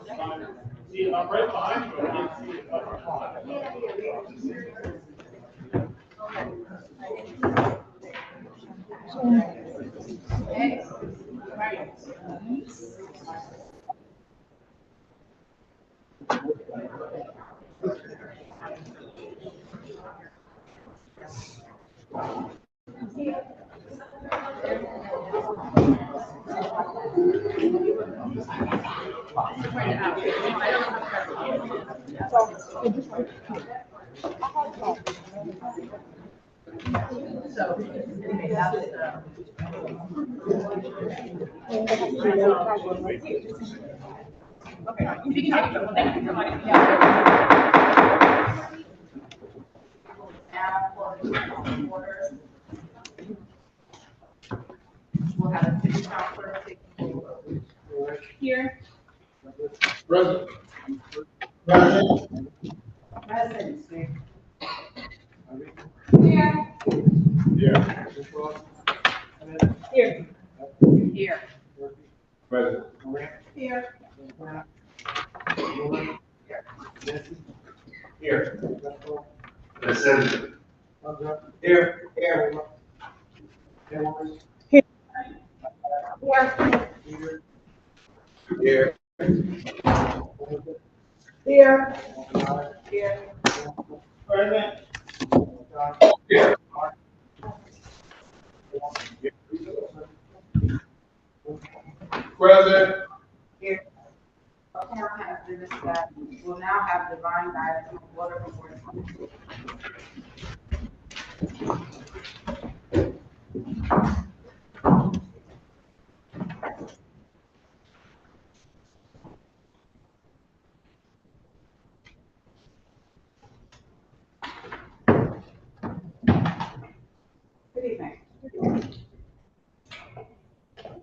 See, I'm right behind you. I can't see it. We'll have a city councilor take here. President. Residents. Yeah. Here. Here. President. Here. Here. President. Here. Here. Here. Here. President. Here. President. Here. We'll now have divine guidance on water before. Good evening.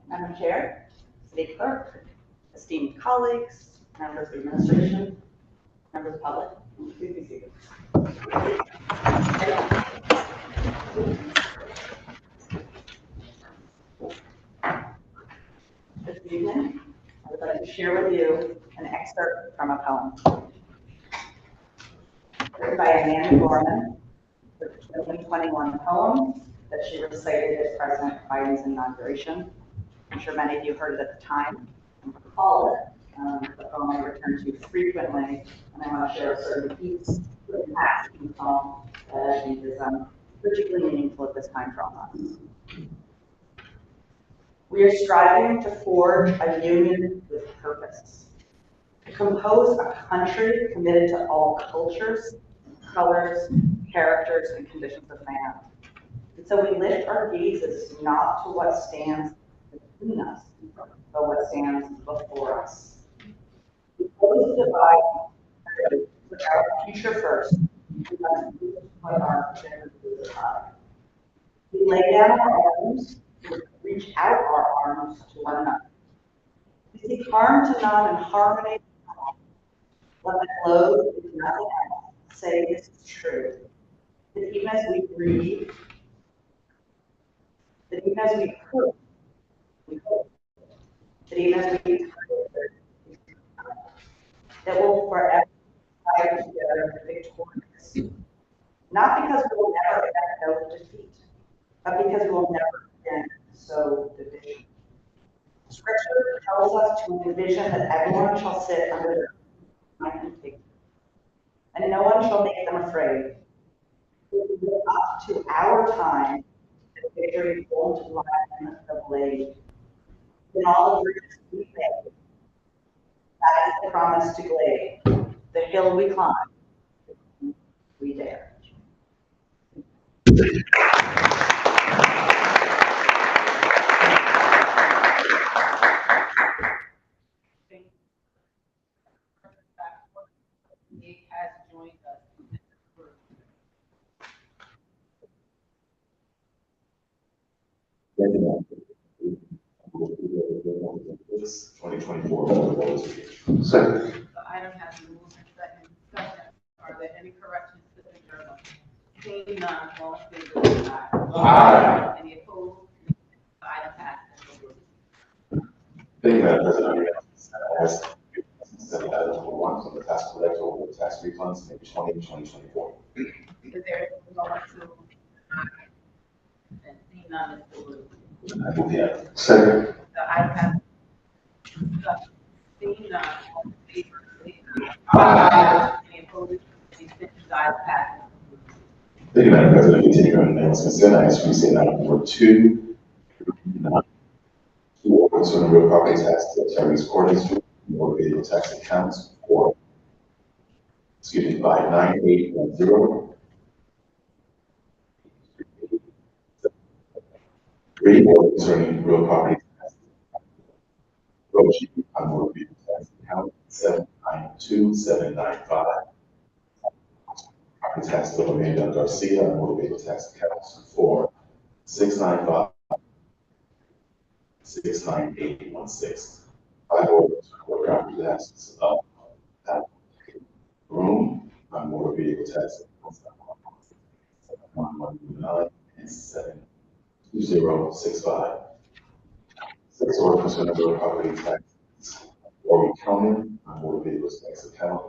Madam Chair, City Clerk, esteemed colleagues, members of the administration, members of the public, please be seated. This evening, I would like to share with you an excerpt from a poem written by Amanda Gorman, the 2021 poem that she recited at President Biden's inauguration. I'm sure many of you heard it at the time and recall it. The poem I return to frequently, and I want to share a certain piece with the past in the poem that I think is particularly meaningful at this time for all of us. We are striving to forge a union with purpose, to compose a country committed to all cultures, colors, characters, and conditions of man. And so we lift our gazes not to what stands between us, but what stands before us. We close the divide, put our future first, we must put our future aside. We lay down our arms, reach out our arms to one another. We seek harm to none and harmony to all. Let the globe is nothing else. Say this is true. That even as we breathe, that even as we hurt, we hope. That even as we hurt, that we'll forever fight together victorious. Not because we will never again know defeat, but because we will never again sow division. Scripture tells us to envision that everyone shall sit under their and fig, and no one shall make them afraid. It will be up to our time that victory won't lie in the blade. In all the bridges we make, that is the promise to Glade. The hill we climb, we dare. He has joined us in this group. This 2024. Second. The item has been moved and seconded. Discussion. Are there any corrections to the journal? Seeing none, all in favor, say aye. Aye. Any opposed? The item passes. Thank you, Madam President. I ask accounts of the tax collector or the tax refunds in 2024. Is there anything going to, and seeing none, Mr. Wood? I move the item. Second. The item has been discussed. Seeing none, all in favor, say Aye. any opposed, any abstentions, ayes have it. Thank you, Madam President. Continuing on unanimous consent, I ask you to say item number 2, 2 ordinance concerning real property tax to Terry's Court District, motor vehicle tax accounts for, by 9810. 3, ordinance concerning real property tax, approach on motor vehicle tax account 792795. Property tax to Amanda Garcia on motor vehicle tax accounts for 695 69816. 5, ordinance for property taxes of room on motor vehicle tax accounts 1129 and 72065. 6, ordinance for real property taxes or recounting on motor vehicle tax account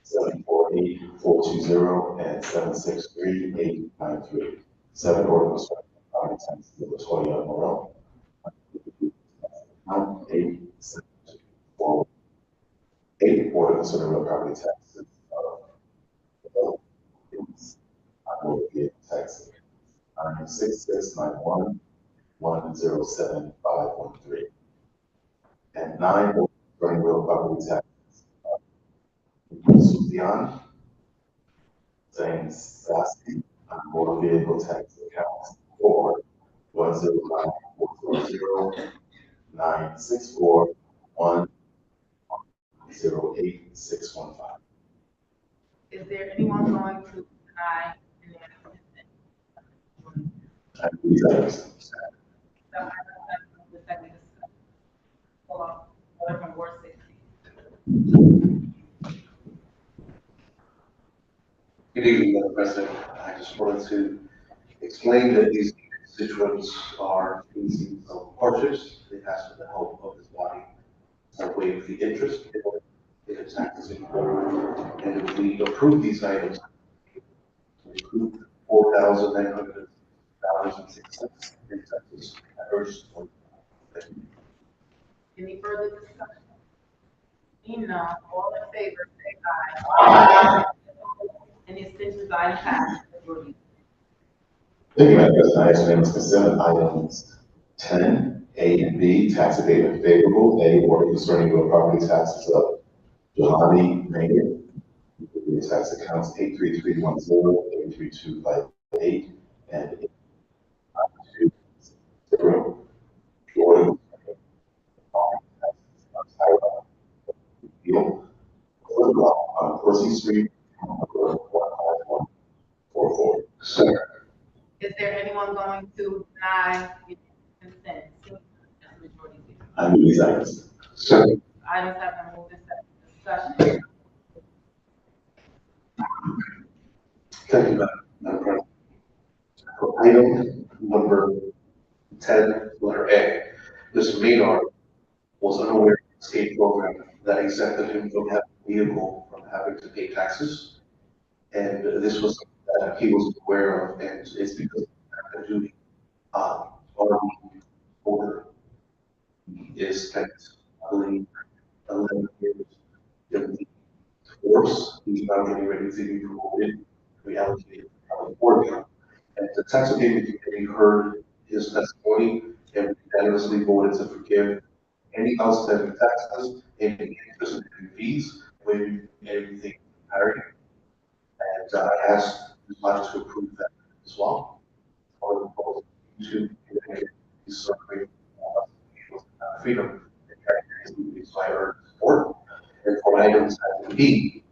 748-420 and 763-893. 7, ordinance for property taxes of Latoya Morel. Account 874. 8, ordinance for real property taxes of motor vehicle tax 96691 107513. And 9, ordinance for real property taxes of Sufyan James Sassy on motor vehicle tax accounts for 109-440-964-108615. Is there anyone going to deny unanimous consent? I believe that is. So I have the second discussion. Hold on, order from Ward 60. Good evening, Madam President. I just wanted to explain that these constituents are facing some hardships. They ask for the help of this body to waive the interest if it's taxes in court. And if we approve these items, we approve $4,900.06 in taxes. I urge support. Thank you. Any further discussion? Seeing none, all in favor, say aye. Any abstentions, ayes have it. Majority. Thank you, Madam President. I ask unanimous consent on items 10, A and B, tax abatement favorable. A, ordinance concerning real property taxes of Johanny Maynard. Tax accounts 83310, 83258, and 820. Ordinance appeal on Percy Street, number 15144. Second. Is there anyone going to deny unanimous consent? Seeing none, that's the majority leader. I move these items. Second. Items have been moved and seconded. Discussion. Thank you, Madam President. For item number 10, letter A, Mr. Maynard was unaware of the state program that exempted him from having a vehicle from having to pay taxes. And this was something that he was aware of, and it's because of active duty. Our order is spent, I believe, 11 years in the force. He's now getting ready to be promoted, reallocated to California. And the tax abatement committee heard his testimony and unanimously voted to forgive any outstanding taxes, any interest and fees, waiving everything entirely. And I asked the body to approve that as well. Or the proposal to celebrate freedom and characteristics by our support. And for items item B,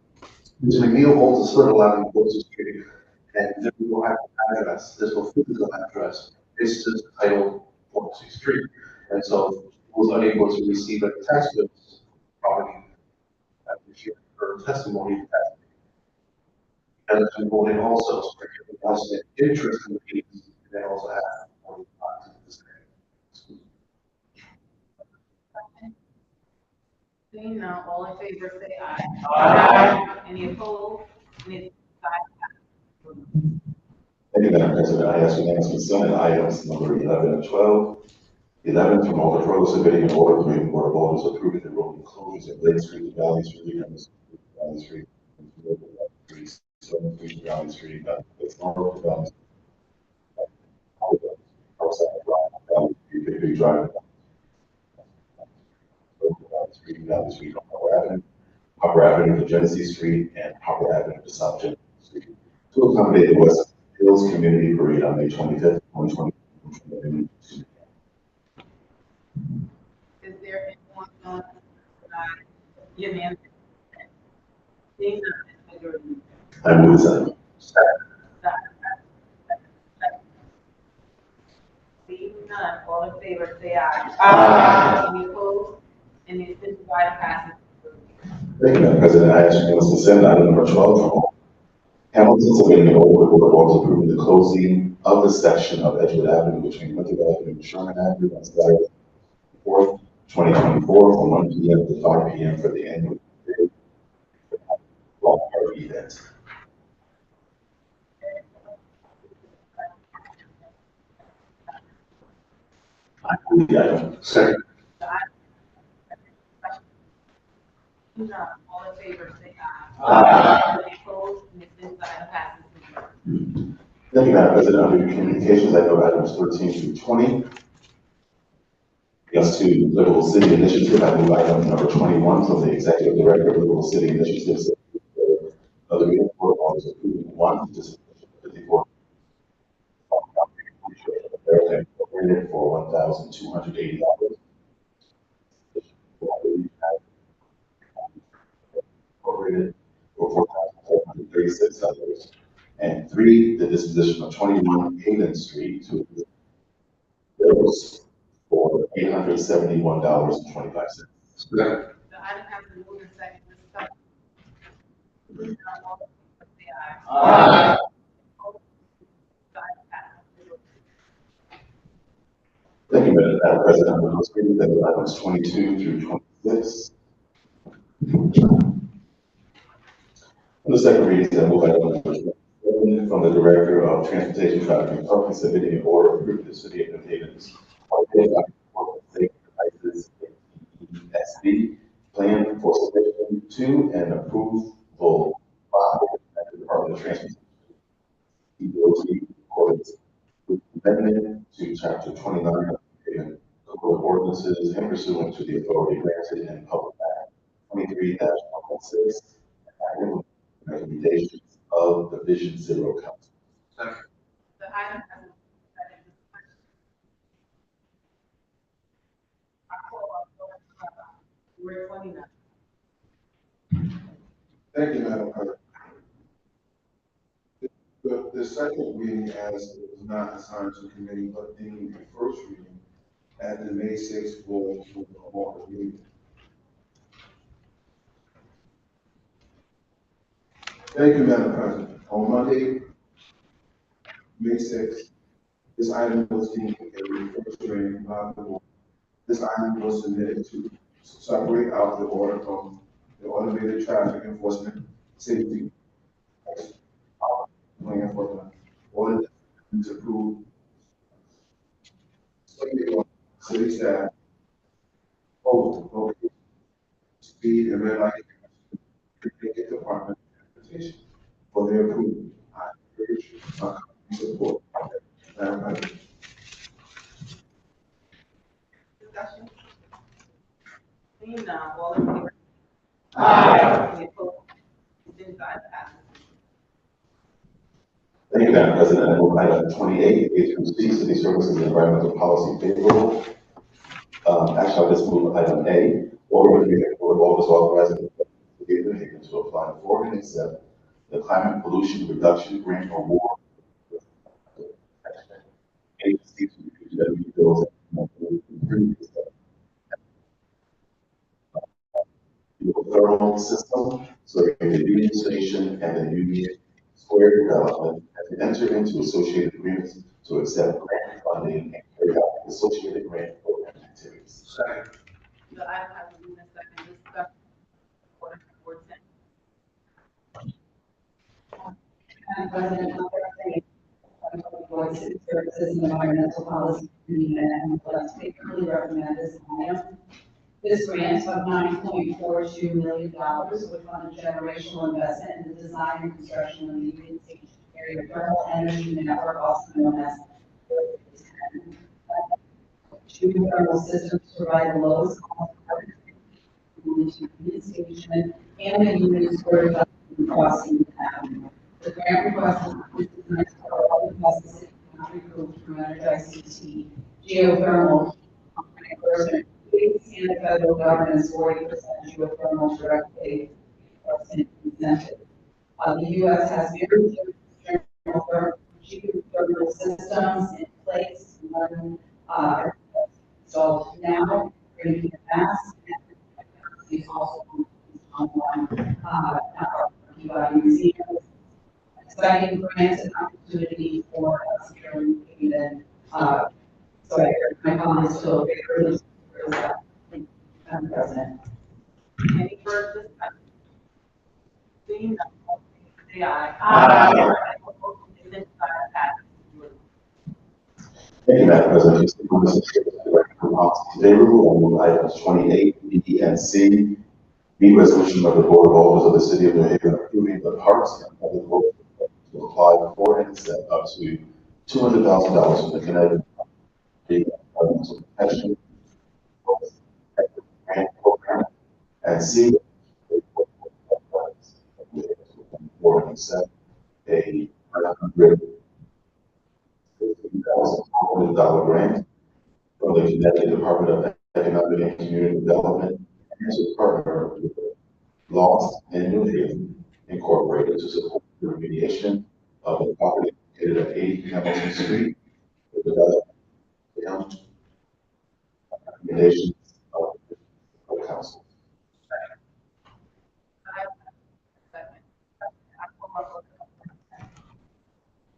Ms. McNeil holds a certain allowing Social Security, and this will have an address, this will physical address, is just titled 406 Street. And so was unable to receive a tax bill property after she heard her testimony. And then voting also, so it was an interest in the fees, and then also have to this. Seeing none, all in favor say aye. Aye. Any opposed? Any ayes? Thank you, Madam President. I ask unanimous consent on items number 11 and 12. 11, from Alders Road, submitting an order for the Board of Alders approving the road closures at Lake Street, Valley Street, Valley Street, Southern Street, Valley Street, it's North Valley Street, outside Valley Street, Victory Drive, Valley Street, Valley Street, Harper Avenue to Genesee Street, and Harper Avenue to South Genesee Street, to accommodate the West Hills Community Parade on May 25th, 2020. Is there anyone on the side? Unanimous. Seeing none, majority. I move this item. Seeing none, all in favor say aye. Aye. Any opposed? Any abstentions? Item passes. Thank you, Madam President. I ask unanimous consent on item number 12 from Hamilton, submitting an order for the Board of Alder's approving the closing of the section of Edgewood Avenue between Winter Avenue and Sherman Avenue on Saturday, 4th, 2024, from 1 p.m. to 5 p.m. for the annual block party event. I move the item. Second. Seeing none, all in favor say aye. Aye. Any opposed? Any abstentions? Item passes. Thank you, Madam President. Under communications, I know items 13 through 20. Yes, to Liberal City Initiative, I move item number 21 from the Executive Director of Liberal City Initiatives of the Board of Alder's approving one disposition of 54 for $1,280. Incorporated for $4,436. And 3, the disposition of 21 Hayden Street to bills for $871.25. Second. The item has been moved and seconded. Discussion. Seeing none, all in favor say aye. Aye. Item passes. Thank you, Madam President. I'm going to read that items 22 through 26. On the second reading, I move item number 27 from the Director of Transportation, Traffic, and Parking, submitting an order approving the City of New Haven's safety devices (SB) plan for submission to and approval by the Department of Transportation. DOT according to amendment to Chapter 29 of the Code of Ordinances and pursuant to the authority granted in Public Act 23-116 and recommendations of the Vision Zero Council. Second. The item has been moved and seconded. Discussion. I call on Word 29. Thank you, Madam President. The second reading, as it was not assigned to committee, but being a first reading at the May 6th board meeting. Thank you, Madam President. On Monday, May 6th, this item was deemed a first reading by the board. This item was submitted to separate out the order from the automated traffic enforcement safety plan for the order to approve city staff, location, speed and red light, department of transportation for their approval. I urge support. Madam President. Discussion. Seeing none, all in favor? Aye. Any opposed? Abstentions? Item passes. Thank you, Madam President. I move item 28, A through C, City Services and Environmental Policy favorable. Actually, I'll just move item A. Order with the Board of Alder's authorizing the City of New Haven to apply for and accept the Climate Pollution Reduction Grant Award. Agency to the bills thermal system, so the Union Station and the Union Square development have entered into associated agreements to accept grant funding and carry out associated grant program activities. Second. The item has been moved and seconded. Discussion. Madam President, I'm representing for City Services and Environmental Policy Committee, and would like to particularly recommend this item. This grant of $9.42 million would fund a generational investment in the design and construction of the Union Station area thermal energy network, also known as geothermal systems to provide the lowest cost to Union Station and the Union Square crossing avenue. The grant request is designed to cover all the costs the city cannot recoup through energized CT, geothermal, reimbursement, and the federal government's 40% geothermal direct pay incentive. The U.S. has very geothermal systems in place. So now, bringing it back, is also on one, museums, exciting grants and opportunity for us here in Haven. So I heard my comments to a really, Madam President. Any further discussion? Seeing none, all in favor say aye. Aye. Opposed, the consent agenda passes. Thank you, Madam President. Please take notice of the record policy favorable and move items 28, B, and C. B, resolution of the Board of Alders of the City of New Haven approving the parks and public works to apply for and accept up to $200,000 from the Connecticut Environmental Protection Grant Program, and C, for and accept a $550,000 grant from the Connecticut Department of Economic and Community Development and to partner with Lost and New Haven Incorporated to support the remediation of the property located at 80 Hamilton Street, the development recommendations of the council.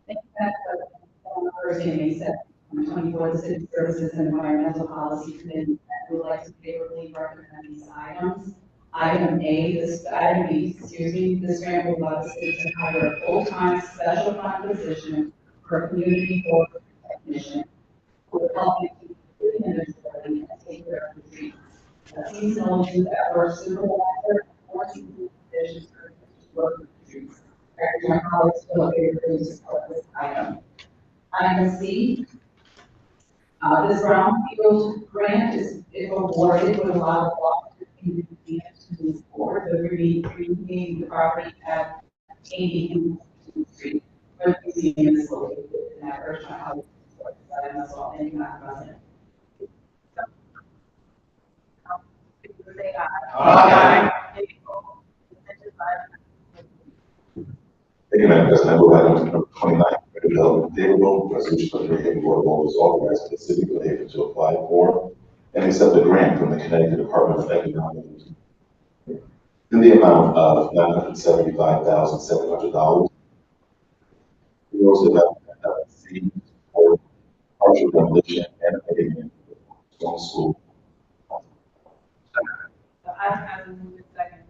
Thank you, Madam President. On Thursday, May 7th, 2024, the City Services and Environmental Policy Committee would like to favorably recommend these items. Item B, this grant will allow the city to hire a full-time special fund position for a community board technician who will help you keep the inventory and take care of the streets. A seasonal youth at work supervisor, or seasonal positions for work the streets. My colleagues will be able to support this item. Item C, this brownfield grant is, if awarded, would allow the block to move forward, the renaming the property at 80 Hamilton Street, where the museum is located. And I urge my colleagues to support this item as well. Thank you, Madam President. Say aye. Aye. Any opposed, consent agenda. Thank you, Madam President. I move item number 29, development favorable, resolution of the New Haven Board of Alders authorizing the city of New Haven to apply for and accept a grant from the Connecticut Department of Economic in the amount of $975,700. We also development LLC for partial demolition and abatement of school. The item has been moved in second.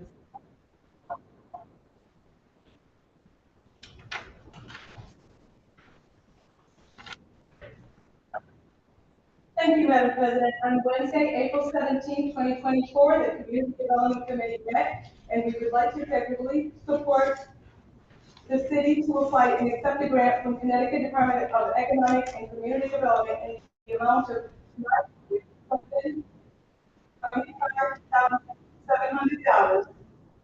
Thank you, Madam President. On Wednesday, April 17, 2024, the Community Development Committee met, and we would like to favorably support the city to apply and accept a grant from Connecticut Department of Economic and Community Development in the amount of $75,700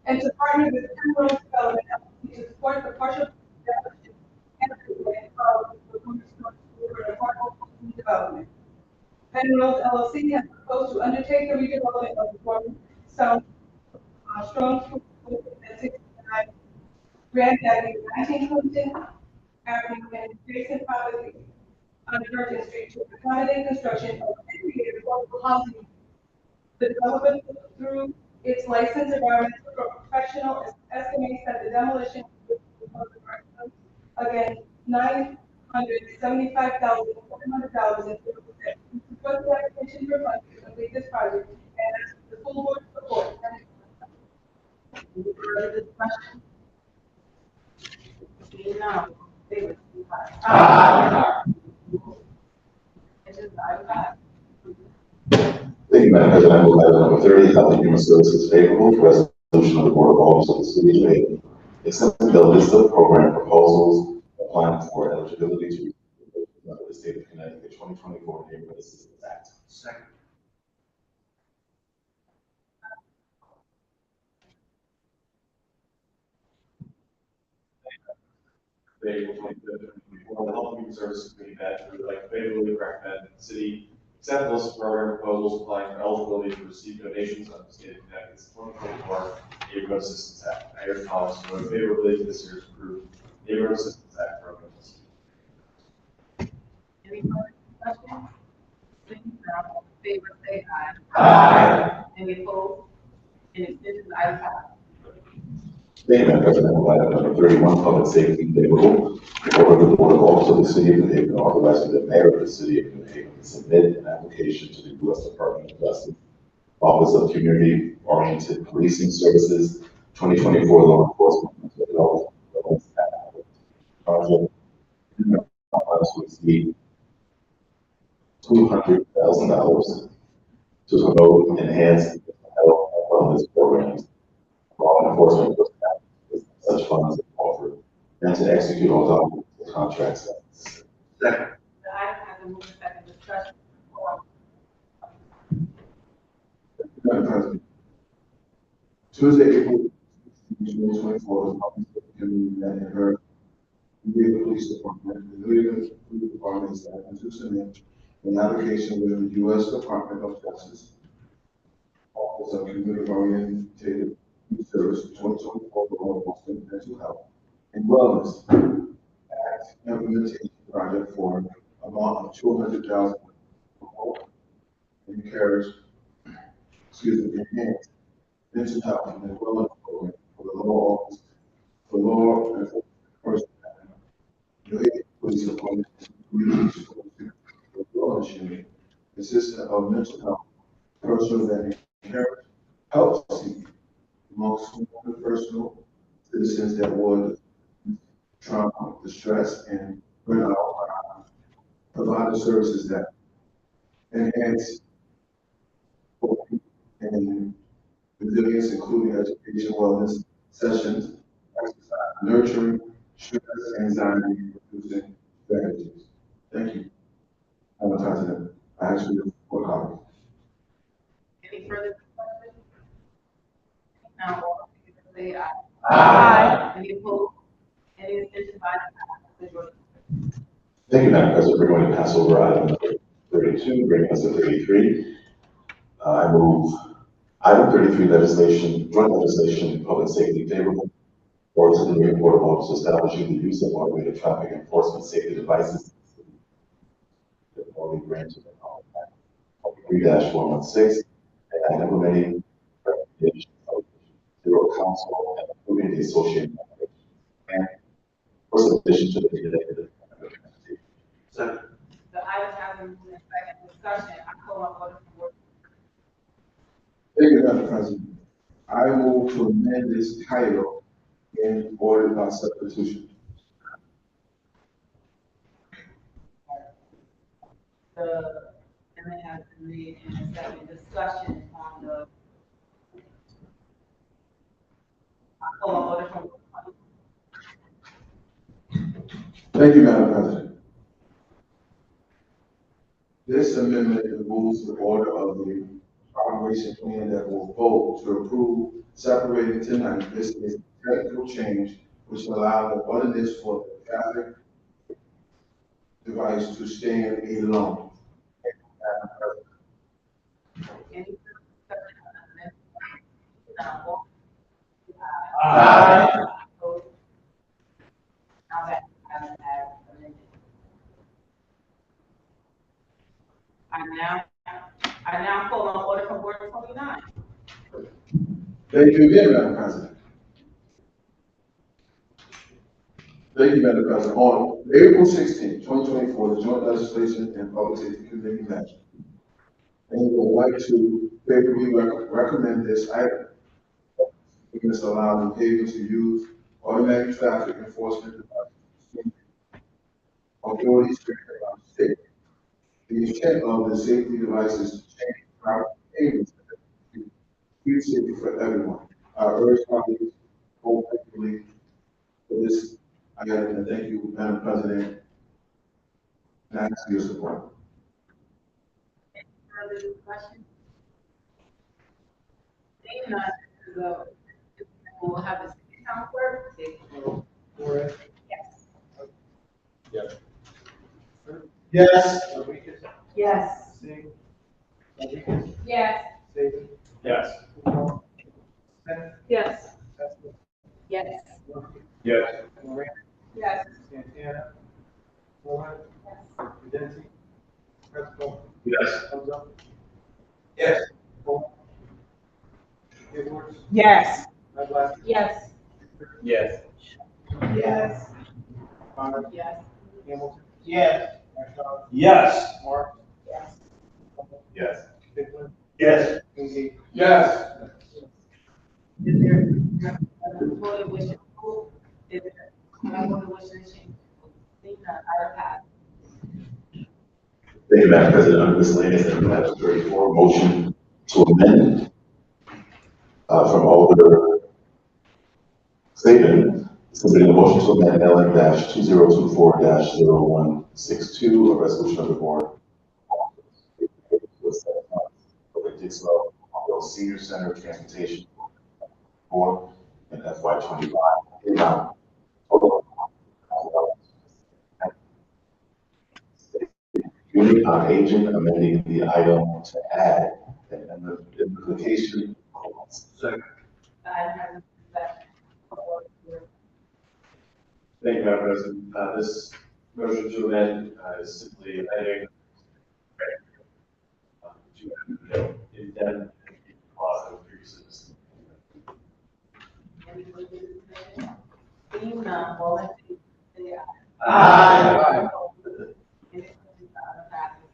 and to partner with Penrose Development to support the partial demolition and improvement of the cornerstone school for affordable development. Penrose LLC has proposed to undertake the redevelopment of the former Strong School at 69 Grand Avenue, 19 Clinton Avenue, and adjacent property on Merchant Street to accommodate construction of integrated affordable housing. The developer, through its licensed environmental professional, estimates that the demolition again $975,700 to support the application for funds to complete this project and ask the full board support. Any further discussion? Seeing none, none, all in favor, say aye. Aye. Agenda item passed. Thank you, Madam President. I move item number 30, Health and Human Services favorable, resolution of the Board of Alderers of the City of Jamaica, accepting the list of program proposals applying for eligibility to under the State of Connecticut 2024 Neighborhood Assistance Act. Second. April 25th, 2024, the Health and Human Services Committee met, we would like to favorably recommend the city accept the list of program proposals applying for eligibility to receive donations under the State of Connecticut's 2024 Neighborhood Assistance Act. I urge colleagues to vote favorably to this year's approved Neighborhood Assistance Act programs. Any further discussion? Seeing none, all in favor, say aye. Aye. Any opposed? Any abstentions? Item passed. Thank you, Madam President. I move item number 31, public safety favorable, order the Board of Alderers of the City of New Haven authorizing the mayor of the City of New Haven to submit an application to the U.S. Department of Justice Office of Community Oriented Policing Services 2024 Law Enforcement Mental Health Project to exceed $200,000 to promote and enhance health and wellness programs, law enforcement with such funds if offered, and to execute all documents and contracts. Second. The item has been moved to second discussion. Madam President. Tuesday, April 2024, the Public Safety Committee met in her New York Police Department. The New York Police Department is asking to submit an application with the U.S. Department of Justice Office of Community Oriented Service 2024 Law Enforcement Mental Health and Wellness Act implementation project for an amount of $200,000 encourage, enhance mental health and wellness program for the law office, for law enforcement personnel. New Haven Police Department community support for wellness unit consisting of mental health personnel that encourage help seek amongst personal citizens that would trauma, distress, and burnout, provide the services that enhance hope and resilience, including education, wellness sessions, exercise, nurturing, stress, anxiety, reducing strategies. Thank you. Madam President, I ask you for comment. Any further discussion? Now, all in favor, say aye. Aye. Any opposed? Any abstentions? Item passed. Majority. Thank you, Madam President. We're going to pass over item number 32, bringing us to 33. I move item 33, legislation, joint legislation, public safety favorable, or to the New York Board of Alderers establishing the use of automated traffic enforcement safety devices. Already granted in 3-116, and implementing recommendations of Bureau Council and approving the associated and for submission to the executive. Second. The item has been moved in second discussion. I call on order from board. Thank you, Madam President. I move to amend this title in order by substitution. The amendment has been made in a second discussion on the. I call on order from board. Thank you, Madam President. This amendment removes the order of the operation plan that will vote to approve separating tonight. This is a technical change which will allow the ordinance for the traffic device to stand alone. Madam President. Any further discussion on the amendment? Now, all in favor, say Aye. Opposed? Now that item has amended. I now call on order from board 29. Thank you again, Madam President. Thank you, Madam President. On April 16, 2024, the Joint Legislation and Public Safety Committee met. And we would like to favorably recommend this item. This allows New Haven to use automatic traffic enforcement devices authorities granted by the state. The intent of the safety devices to change our behaviors to be safer for everyone. I urge colleagues to vote favorably for this item, and thank you, Madam President, and I ask for your support. Further discussion? Seeing none, the, we'll have the city council clerk take the roll. Yes. Yes. Yes. Rodriguez. Yes. Singh. Rodriguez. Yes. Saban. Yes. Kumar. Smith. Yes. Testle. Yes. Murphy. Yes. Moran. Yes. Santana. Moore. Dempsey. Presco. Yes. Elder. Yes. Paul. Edwards. Yes. Medline. Yes. Yes. Yes. Connor. Yes. Hamilton. Yes. Ashdown. Yes. Mark. Yes. Yes. Bickler. Yes. Lindsay. Yes. Is there a vote wish to approve? Is there a vote wish to change? Seeing none, item passed. Thank you, Madam President. Under miscellaneous, item 34, motion to amend, from Alder Saban, submitting a motion to amend LM-2024-0162, a resolution of the board for the Dixwell Senior Center Transportation Board in FY 25. Unit on Aging, amending the item to add an implication. Second. The item has been seconded. Thank you, Madam President. This motion to amend is simply adding to indemnity clause that was previously listed. Any further discussion? Seeing none, all in favor, say aye. Aye. Any questions, item passes.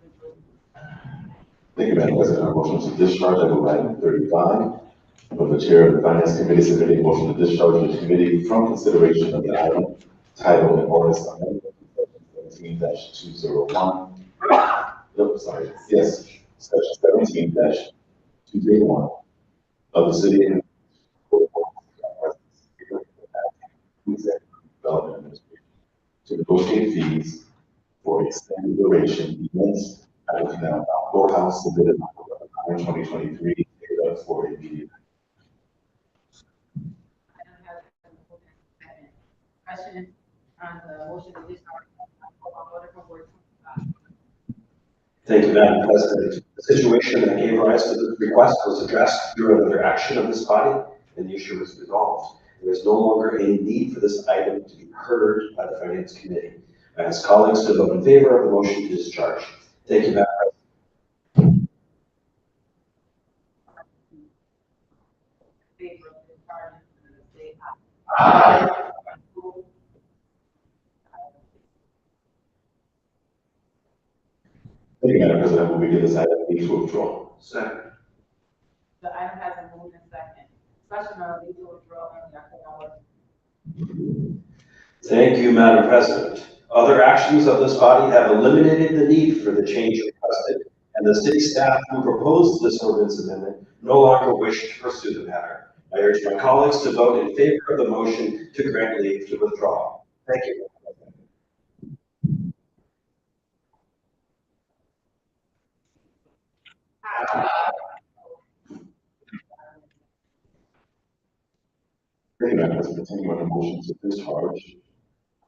Thank you, Madam President. Our motion to discharge, I move item 35. From the Chair of the Finance Committee, submitting a motion to discharge the committee from consideration of the item titled an ordinance amendment 17-201. Nope, sorry, yes, section 17-201 of the city of Development Administration to negotiate fees for extended duration events at the Canal Courthouse submitted on 2023 data for immediate. Item has been moved and seconded. Question on the motion to discharge. Order from board 25. Thank you, Madam President. The situation that gave rise to this request was addressed through another action of this body, and the issue was resolved. There is no longer any need for this item to be heard by the Finance Committee. I ask colleagues to vote in favor of the motion to discharge. Thank you, Madam President. Favor of discharging, say aye. Aye. Thank you, Madam President. We give this item leave to withdraw. Second. The item has been moved and seconded. Discussion on legal withdrawal only, I call on. Thank you, Madam President. Other actions of this body have eliminated the need for the change requested, and the city staff who proposed this ordinance amendment no longer wish to pursue the matter. I urge my colleagues to vote in favor of the motion to grant leave to withdraw. Thank you. Thank you, Madam President. Continuing on the motion to discharge,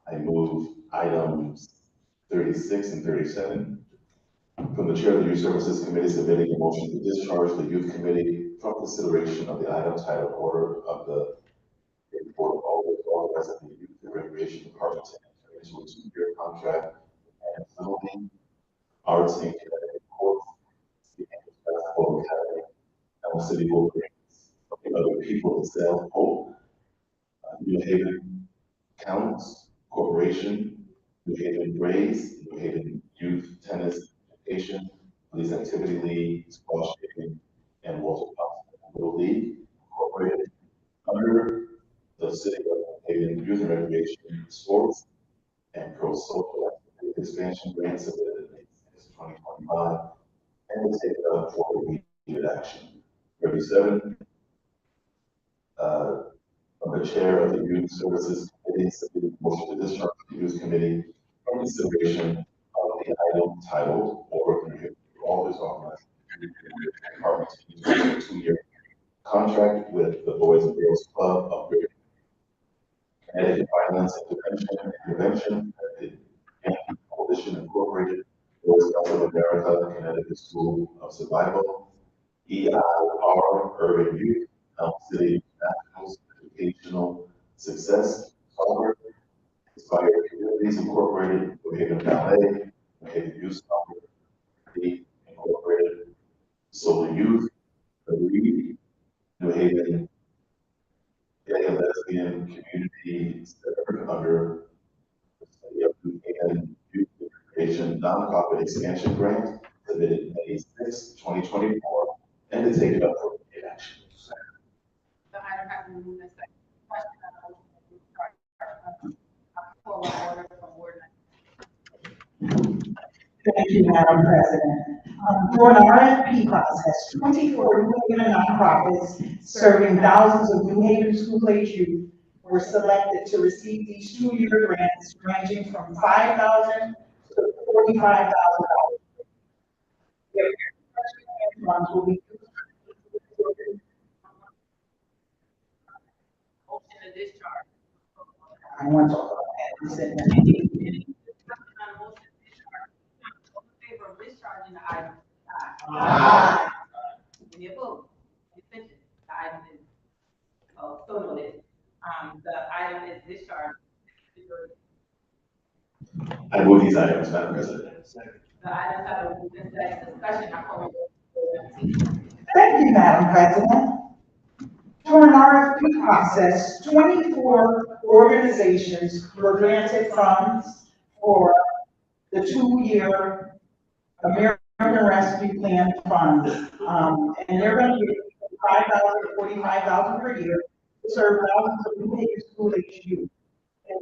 I move items 36 and 37. From the Chair of the Youth Services Committee, submitting a motion to discharge the Youth Committee from consideration of the item titled Order of the Board of Alders, authorizing the Youth and Recreation Department to enter into a 2-year contract and zoning, arts, and community courts, the Basketball Academy, and the City Hall Greens, and other people in South Hope, New Haven Counts Corporation, New Haven Braves, New Haven Youth Tennis Education, Police Activity League, Squash League, and Walter Little League Incorporated under the City of New Haven Youth and Recreation Sports and Pro Social Activities expansion grant submitted in 2025, and to take it up for immediate action. 37, from the chair of the Youth Services Committee, submitted motion to discharge the Youth Committee from consideration of the item titled, or Alders authorized department to use a 2-year contract with the Boys and Girls Club of Greater Connecticut Violence Intervention, the Coalition Incorporated, Boy Scouts of America, Connecticut School of Survival, EIR, Urban Youth, Elm City Nationals, Educational Success, Software, Inspired Communities Incorporated, New Haven Ballet, New Haven Youth Soccer, Incorporated, Solar Youth, the Reed, New Haven Gay and Lesbian Community Center under the study of New Haven Youth Education Nonprofit Expansion Grant, submitted May 6, 2024, and to take it up for immediate action. The item has been moved and seconded. Question on the motion. Call an order from Ward 9. Thank you, Madam President. Through an RFP process, 24 New Haven nonprofits serving thousands of New Haven school-age youth were selected to receive these 2-year grants ranging from $5,000 to $45,000. Their funds will be Motion to discharge. I want to talk about that. You said that. Any discussion on the motion to discharge? All in favor of discharging the item? Aye. Any opposed? Any abstentions? The item is, so noted. The item is discharged. I move these items, Madam President. The items have been moved and seconded. Discussion, I call on Ward 19. Thank you, Madam President. Through an RFP process, 24 organizations were granted funds for the 2-year American Rescue Plan funds. And they're going to get $5,000 to $45,000 per year to serve thousands of New Haven school-age youth.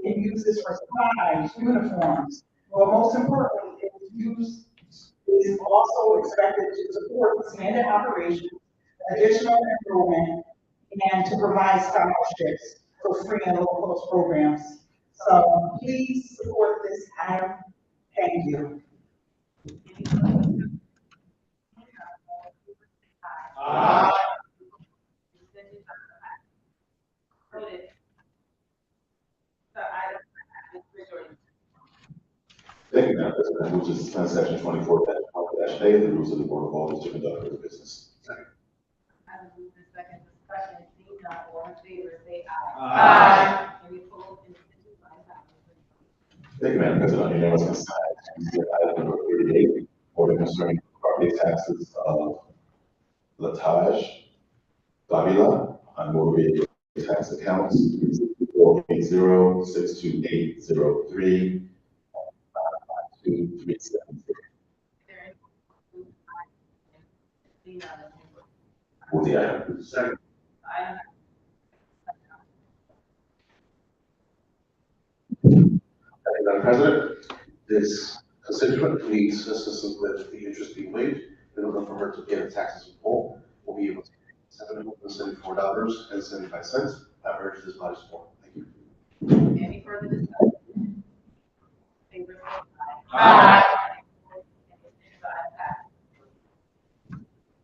They can use this for supplies, uniforms. Well, most importantly, it is also expected to support expanded operations, additional enrollment, and to provide scholarships for free and low-cost programs. So please support this item. Thank you. Aye. Noted. The item is majority. Thank you, Madam President. I move to suspend section 24-1-A of the rules of the Board of Alders to conduct further business. I will move in second discussion. Seeing none, all in favor, say aye. Aye. Any opposed? Any abstentions? The ayes have it. Thank you, Madam President. On unanimous consent, item number 38, order concerning property taxes of Lataj Davila on motor vehicle tax accounts 480-62803 237. Is there any move the item? Seeing none, let's move Move the item. Second. the item. Thank you, Madam President. This constituent needs assistance with the interest being waived. In order for her to pay the taxes in full, we'll be able to pay $774.75. I urge this body support. Thank you. Any further discussion? Favor, say aye. Aye. The ayes have it.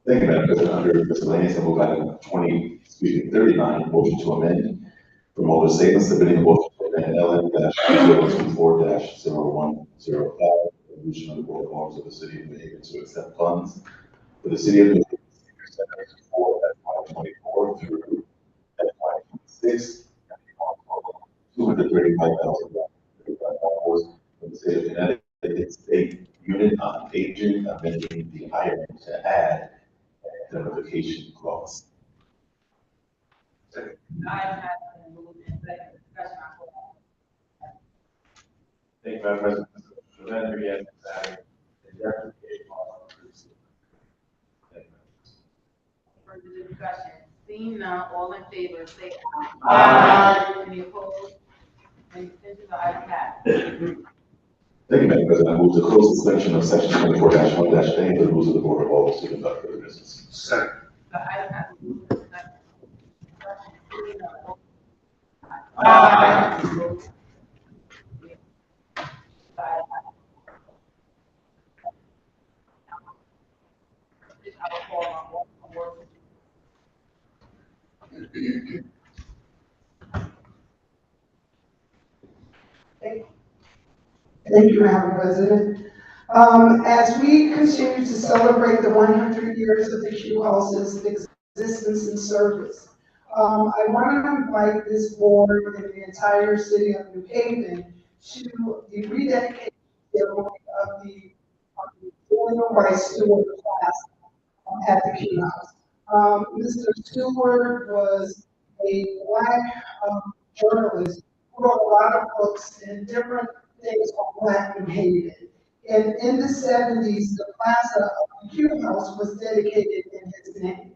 Thank you, Madam President. Under miscellaneous, I move item 39, motion to amend from Alder Savings submitting a motion to amend LN-024-0105, resolution of the Board of Alders of the City of New Haven to accept funds for the City of New Haven Senior Center for FY24 through FY26, $235,000 from the State of Connecticut State Unit on Aging, amending the item to add identification clause. The item has been moved in second discussion, I call on. Thank you, Madam President. So then we have adding identification clause. Thank you. Further discussion, seeing none, all in favor, say aye. Aye. Any opposed? Any abstentions? The ayes have it. Thank you, Madam President. I move to close suspension of section 24-1-A for the rules of the Board of Alderman to conduct further business. Second. The item has been moved to second. Seeing none, all- Aye. I will call on board. Thank you, Madam President. As we continue to celebrate the 100 years of the Q House's existence and service, I want to invite this board and the entire city of New Haven to the rededication ceremony of the William Rice Stewart class at the Q House. Mr. Stewart was a Black journalist who wrote a lot of books and different things on Black New Haven. And in the 70s, the plaza of the Q House was dedicated in his name.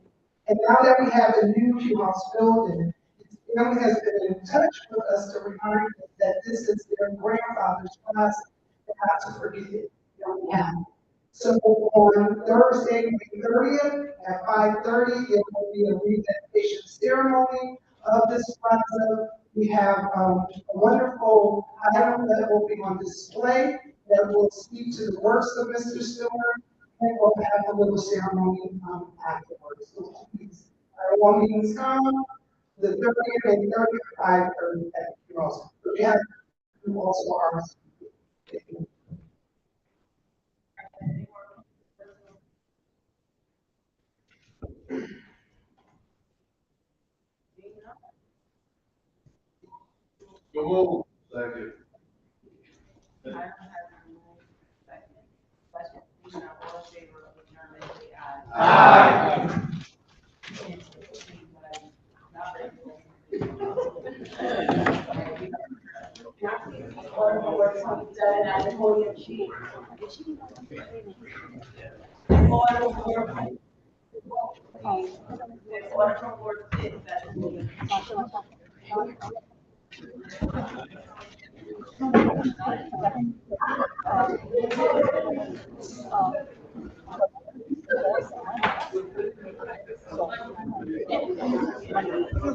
And now that we have a new Q House building, his family has been in touch with us to remind us that this is their grandfather's plaza, and not to forget it. Yeah. So on Thursday, May 30th at 5:30, it will be a rededication ceremony of this plaza. We have a wonderful item that will be on display that will speak to the works of Mr. Stewart, and we'll have a little ceremony afterwards. So please, our one meeting's come, the 30th and 30th, 5:30 at the Ross. We have who also are. So move. Second. Item has been moved second. Question, seeing none, all in favor of adjournment, say aye. Aye. Not ready. Order from board six, that is moving.